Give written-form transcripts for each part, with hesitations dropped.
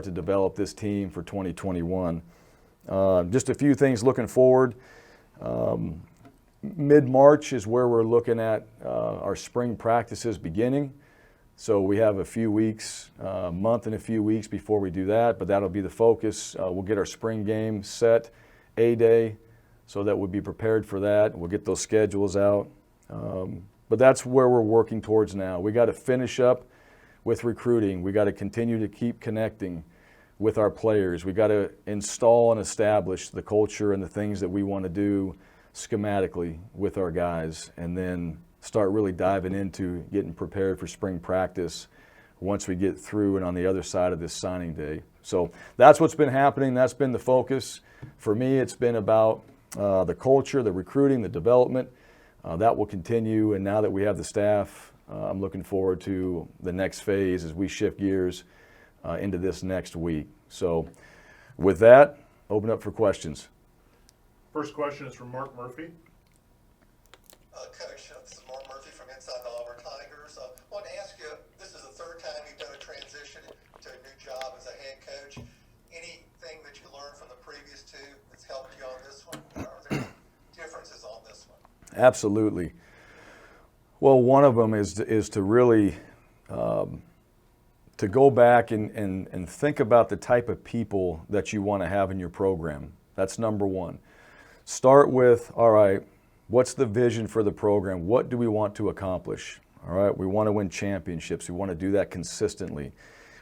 to develop this team for 2021. Just a few things looking forward. Mid-March is where we're looking at our spring practices beginning. So we have a few weeks, a month and a few weeks before we do that, but that'll be the focus. We'll get our spring game set, A-Day, so that we'll be prepared for that. We'll get those schedules out. But that's where we're working towards now. We got to finish up with recruiting. We got to continue to keep connecting with our players. We got to install and establish the culture and the things that we want to do schematically with our guys, and then start really diving into getting prepared for spring practice once we get through and on the other side of this signing day. So that's what's been happening. That's been the focus. For me, it's been about the culture, the recruiting, the development. That will continue, and now that we have the staff, I'm looking forward to the next phase as we shift gears into this next week. So with that, open up for questions. First question is from Mark Murphy. Coach, this is Mark Murphy from Inside the Auburn Tigers. I want to ask you, this is the third time you've done a transition to a new job as a head coach. Anything that you learned from the previous two that's helped you on this one? Or are there differences on this one? Absolutely. Well, one of them is to really to go back and think about the type of people that you want to have in your program. That's number one. Start with, all right, what's the vision for the program? What do we want to accomplish? All right, we want to win championships. We want to do that consistently.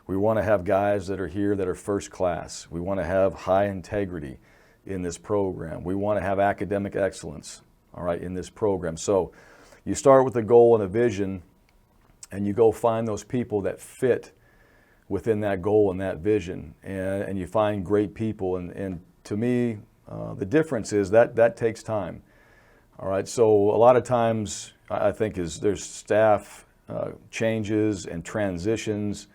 We want to have guys that are here that are first class. We want to have high integrity in this program. We want to have academic excellence, all right, in this program. So you start with a goal and a vision, and you go find those people that fit within that goal and that vision, and you find great people. And to me, the difference is that takes time. All right, so a lot of times I think there's staff changes and transitions.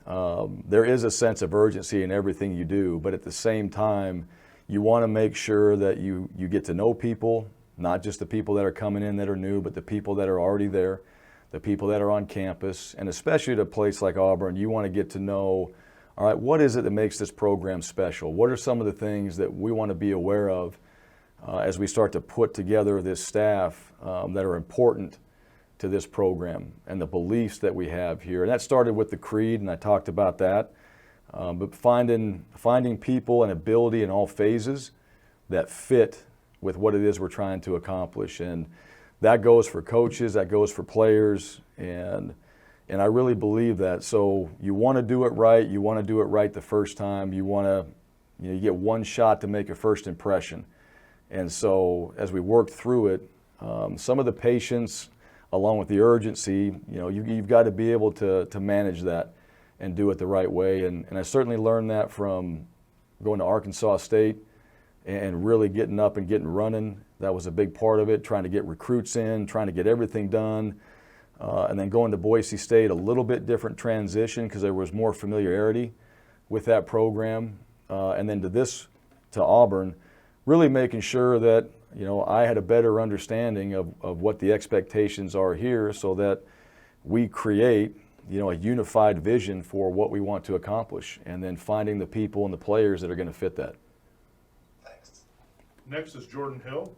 There is a sense of urgency in everything you do, but at the same time, you want to make sure that you get to know people, not just the people that are coming in that are new, but the people that are already there, the people that are on campus, and especially at a place like Auburn, you want to get to know, all right, what is it that makes this program special? What are some of the things that we want to be aware of as we start to put together this staff that are important to this program and the beliefs that we have here? And that started with the creed, and I talked about that. But finding people and ability in all phases that fit with what it is we're trying to accomplish. And that goes for coaches, that goes for players, and I really believe that. So you want to do it right. You want to do it right the first time. You want to, you get one shot to make a first impression. And so as we work through it, some of the patience, along with the urgency, you've got to be able to manage that and do it the right way. And I certainly learned that from going to Arkansas State and really getting up and getting running. That was a big part of it, trying to get recruits in, trying to get everything done. And then going to Boise State, a little bit different transition because there was more familiarity with that program. And then to Auburn, really making sure that I had a better understanding of what the expectations are here, so that we create a unified vision for what we want to accomplish, and then finding the people and the players that are going to fit that. Thanks. Next is Jordan Hill.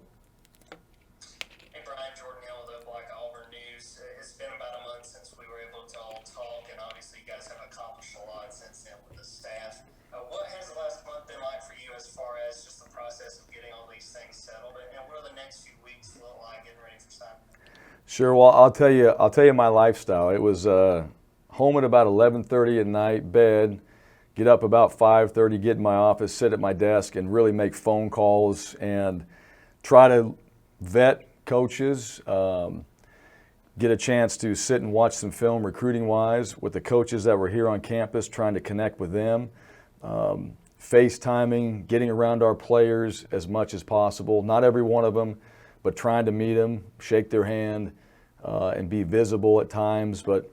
Hey Brian, Jordan Hill with Black Auburn News. It's been about a month since we were able to all talk, and obviously you guys have accomplished a lot since then with the staff. What has the last month been like for you as far as just the process of getting all these things settled, and what are the next few weeks look like getting ready for signing? Sure. Well, I'll tell you my lifestyle. It was home at about 11:30 at night, bed, get up about 5:30, get in my office, sit at my desk, and really make phone calls and try to vet coaches, get a chance to sit and watch some film recruiting-wise with the coaches that were here on campus, trying to connect with them, FaceTiming, getting around our players as much as possible. Not every one of them, but trying to meet them, shake their hand, and be visible at times. But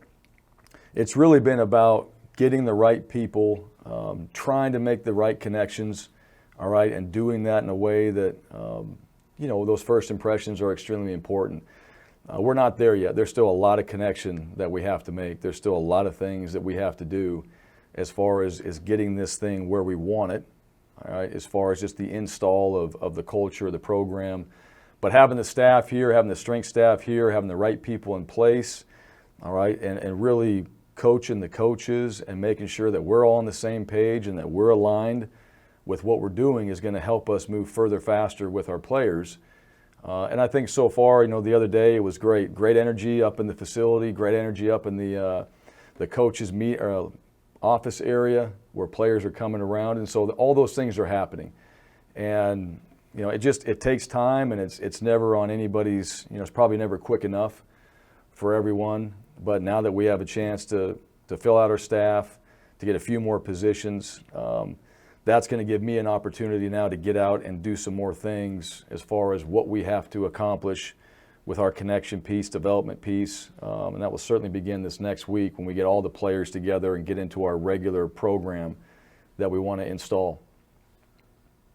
it's really been about getting the right people, trying to make the right connections, all right, and doing that in a way that, those first impressions are extremely important. We're not there yet. There's still a lot of connection that we have to make. There's still a lot of things that we have to do. as far as getting this thing where we want it, all right, as far as just the install of the culture, the program. But having the staff here, having the strength staff here, having the right people in place, all right, and really coaching the coaches and making sure that we're all on the same page and that we're aligned with what we're doing is going to help us move further faster with our players. And I think so far, the other day it was great. Great energy up in the facility, great energy up in the coaches' office area where players are coming around. And so all those things are happening. And, it takes time, and it's never on anybody's, it's probably never quick enough for everyone. But now that we have a chance to fill out our staff, to get a few more positions, that's going to give me an opportunity now to get out and do some more things as far as what we have to accomplish with our connection piece, development piece. And that will certainly begin this next week when we get all the players together and get into our regular program that we want to install.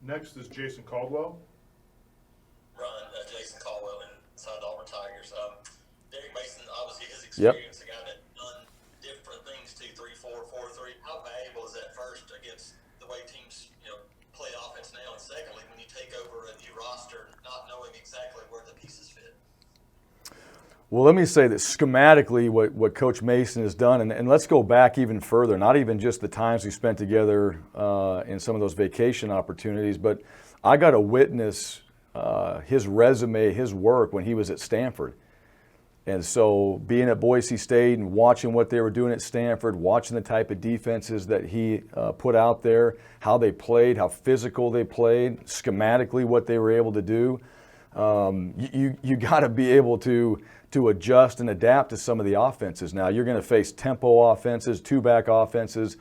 Next is Jason Caldwell. Jason Caldwell inside the Auburn Tigers. Derek Mason, obviously his Yep. experience, a guy that done different things, 2-3-4, 4-3. How valuable is that first against the way teams, play offense now, and secondly, when you take over a new roster, not knowing exactly where the pieces fit? Well, let me say that schematically what Coach Mason has done, and let's go back even further, not even just the times we spent together in some of those vacation opportunities, but I got to witness his resume, his work when he was at Stanford. And so being at Boise State and watching what they were doing at Stanford, watching the type of defenses that he put out there, how they played, how physical they played, schematically what they were able to do, you got to be able to adjust and adapt to some of the offenses. Now you're going to face tempo offenses, two-back offenses,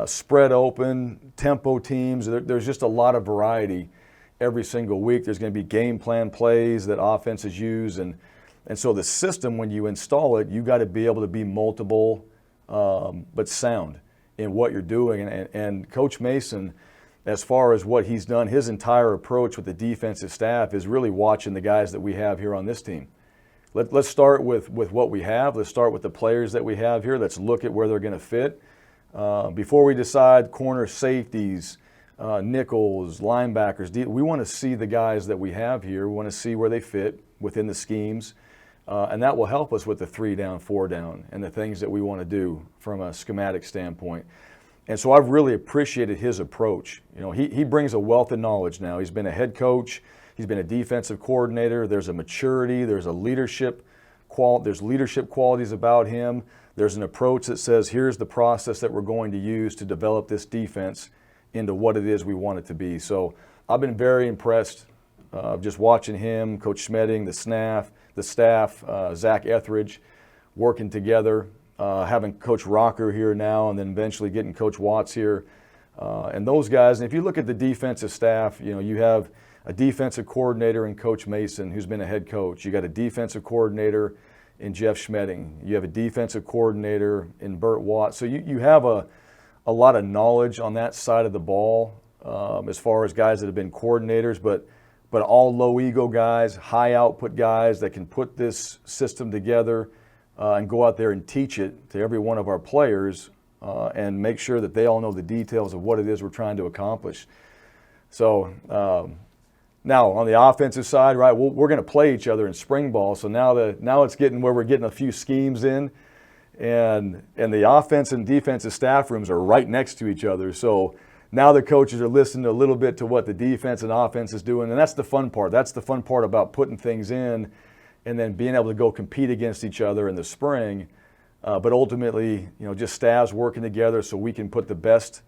spread open, tempo teams. There's just a lot of variety every single week. There's going to be game plan plays that offenses use, and so the system, when you install it, you got to be able to be multiple but sound in what you're doing. And Coach Mason, as far as what he's done, his entire approach with the defensive staff is really watching the guys that we have here on this team. Let's start with what we have. Let's start with the players that we have here. Let's look at where they're going to fit. Before we decide corner safeties, nickels, linebackers, we want to see the guys that we have here. We want to see where they fit within the schemes. And that will help us with the 3-down, 4-down, and the things that we want to do from a schematic standpoint. And so I've really appreciated his approach. He brings a wealth of knowledge now. He's been a head coach. He's been a defensive coordinator. There's a maturity. There's a leadership qualities about him. There's an approach that says, here's the process that we're going to use to develop this defense into what it is we want it to be. So I've been very impressed just watching him, Coach Schmedding, the staff, Zach Etheridge, working together, having Coach Rocker here now, and then eventually getting Coach Watts here. And those guys, and if you look at the defensive staff, you have a defensive coordinator in Coach Mason, who's been a head coach. You got a defensive coordinator in Jeff Schmedding. You have a defensive coordinator in Burt Watts. So you have a lot of knowledge on that side of the ball as far as guys that have been coordinators, but all low ego guys, high output guys that can put this system together and go out there and teach it to every one of our players and make sure that they all know the details of what it is we're trying to accomplish. So now on the offensive side, right, we're going to play each other in spring ball. So now it's getting where we're getting a few schemes in, and the offense and defensive staff rooms are right next to each other. So now the coaches are listening a little bit to what the defense and offense is doing, and that's the fun part. That's the fun part about putting things in and then being able to go compete against each other in the spring. But ultimately, just staffs working together so we can put the best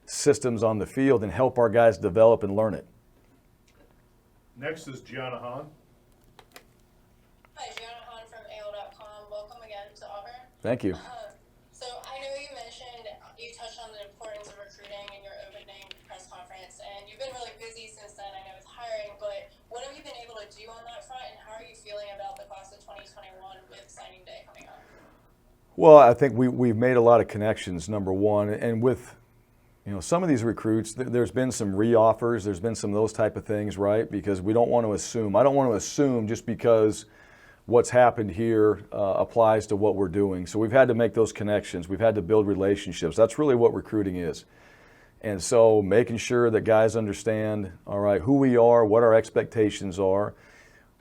systems on the field and help our guys develop and learn it. Next is Gianna Hahn. Hi, Gianna Hahn from AL.com. Welcome again to Auburn. Thank you. So I know you mentioned, you touched on the importance of recruiting in your opening press conference, and you've been really busy since then, I know, with hiring, but what have you been able to do on that front, and how are you feeling about the class of 2021 with signing day coming up? Well, I think we've made a lot of connections, number one, and with some of these recruits, there's been some re-offers, there's been some of those type of things, right? Because we don't want to assume. I don't want to assume just because what's happened here applies to what we're doing. So we've had to make those connections. We've had to build relationships. That's really what recruiting is. And so making sure that guys understand, all right, who we are, what our expectations are,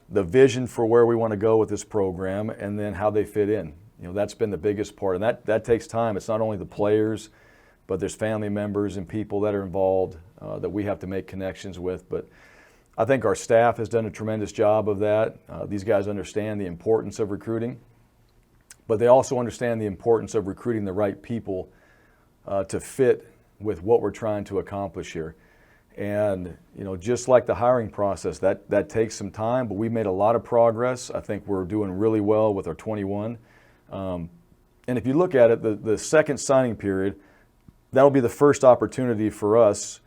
the vision for where we want to go with this program, and then how they fit in. You know, that's been the biggest part. And that takes time. It's not only the players, but there's family members and people that are involved that we have to make connections with. But I think our staff has done a tremendous job of that. These guys understand the importance of recruiting, but they also understand the importance of recruiting the right people to fit with what we're trying to accomplish here. And, you know, just like the hiring process, that takes some time, but we've made a lot of progress. I think we're doing really well with our 21. And if you look at it, the second signing period, that'll be the first opportunity for us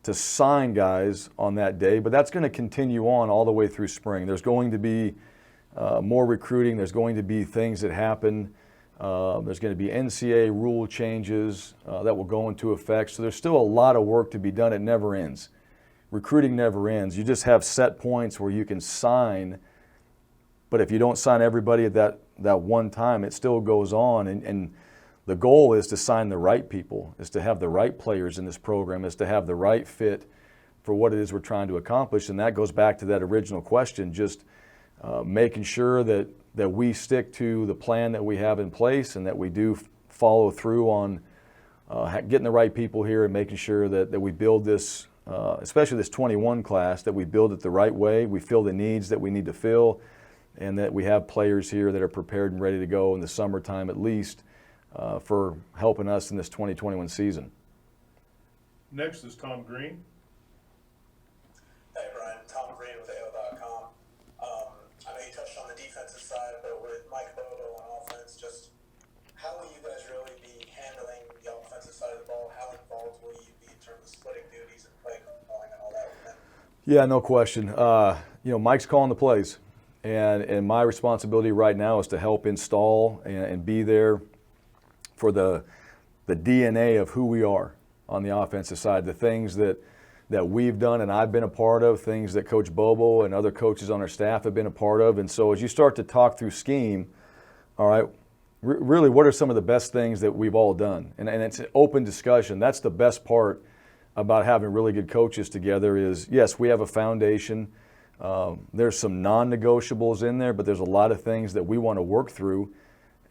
to sign guys on that day, but that's going to continue on all the way through spring. There's going to be more recruiting. There's going to be things that happen. There's going to be NCAA rule changes that will go into effect. So there's still a lot of work to be done. It never ends. Recruiting never ends. You just have set points where you can sign, but if you don't sign everybody at that one time, it still goes on. And the goal is to sign the right people, is to have the right players in this program, is to have the right fit for what it is we're trying to accomplish. And that goes back to that original question, just making sure that we stick to the plan that we have in place and that we do follow through on getting the right people here and making sure that we build this, especially this 21 class, that we build it the right way, we fill the needs that we need to fill, and that we have players here that are prepared and ready to go in the summertime at least for helping us in this 2021 season. Next is Tom Green. Hey Brian, Tom Green with AO.com. I know you touched on the defensive side, but with Mike Bobo on offense, just how will you guys really be handling the offensive side of the ball? How involved will you be in terms of splitting duties and play calling and all that with him? Yeah, no question. You know, Mike's calling the plays, and my responsibility right now is to help install and be there for the DNA of who we are on the offensive side, the things that we've done and I've been a part of, things that Coach Bobo and other coaches on our staff have been a part of. And so as you start to talk through scheme, all right, really what are some of the best things that we've all done? And it's an open discussion. That's the best part about having really good coaches together is, yes, we have a foundation. There's some non-negotiables in there, but there's a lot of things that we want to work through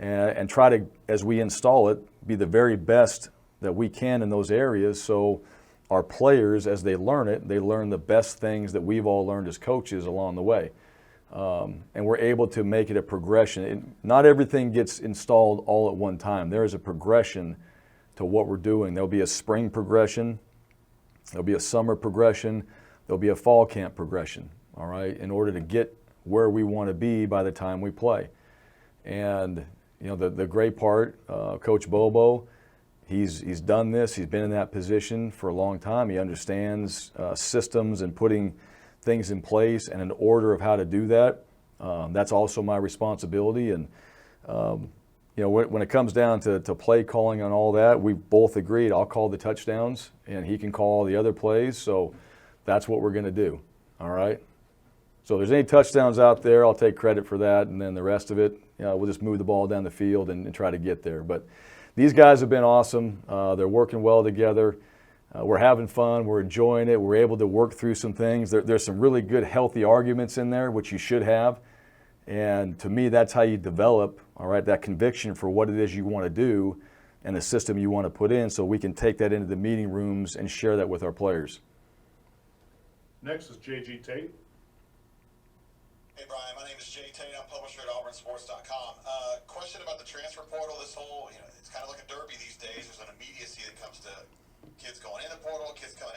and try to, as we install it, be the very best that we can in those areas. So our players, as they learn it, they learn the best things that we've all learned as coaches along the way. And we're able to make it a progression. Not everything gets installed all at one time. There is a progression to what we're doing. There'll be a spring progression. There'll be a summer progression. There'll be a fall camp progression, all right, in order to get where we want to be by the time we play. And, you know, the great part, Coach Bobo, he's done this. He's been in that position for a long time. He understands systems and putting things in place and an order of how to do that. That's also my responsibility. And, you know, when it comes down to play calling and all that, we both agreed I'll call the touchdowns and he can call all the other plays. So that's what we're going to do. All right. So if there's any touchdowns out there, I'll take credit for that. And then the rest of it, you know, we'll just move the ball down the field and try to get there. But these guys have been awesome. They're working well together. We're having fun. We're enjoying it. We're able to work through some things. There's some really good, healthy arguments in there, which you should have. And to me, that's how you develop, all right, that conviction for what it is you want to do and the system you want to put in so we can take that into the meeting rooms and share that with our players. Next is J.G. Tate. Hey Brian, my name is Jay Tate. I'm publisher at AuburnSports.com. Question about the transfer portal. This whole, it's kind of like a derby these days. There's an immediacy that comes to kids going in the portal, kids coming